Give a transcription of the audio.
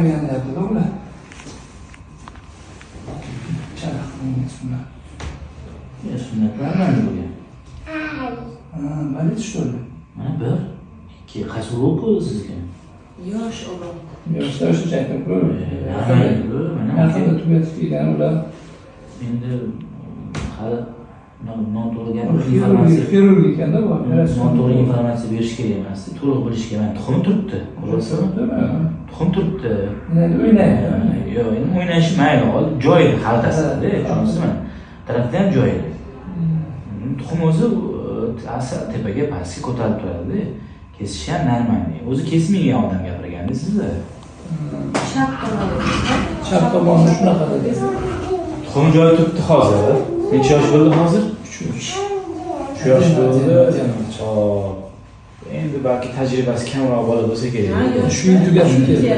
o'rganyapti-da ular. Sunnat. Ya sunnatlar mana bugun. Balet что ли? Mana bir, ikki, qaysi urug' bo'ldi sizga? Yosh o'g'lim. Yoshlar o'sha aytib ko'r. Mana Yaqinda tugatib kelgan ular. endi hali noto'g'ri informatsiya Xirurgikanda bu. noto'g'ri informatsiya berish kerak emas. To'liq bilish kerak. Tuxum turibdi. Tuxum turibdi. Endi o'ynaydi. Yo'q, endi o'ynashi mayli, joyida xaltasida, tushunyapsizmi? Tarafda ham joyida. Tuxum o'zi tepaga pastga ko'tarib turadi. Kesish ham normal. O'zi kesmagan odam gapirganda sizda. Chap tomonni shunaqa dedi. Tuxum joyi turibdi hozir. Necha yosh bo'ldi hozir? 3. 3 yosh bo'ldi. Chop. Endi balki tajribasi kamroq bola bo'lsa kerak. Shu yil tugatib keldi.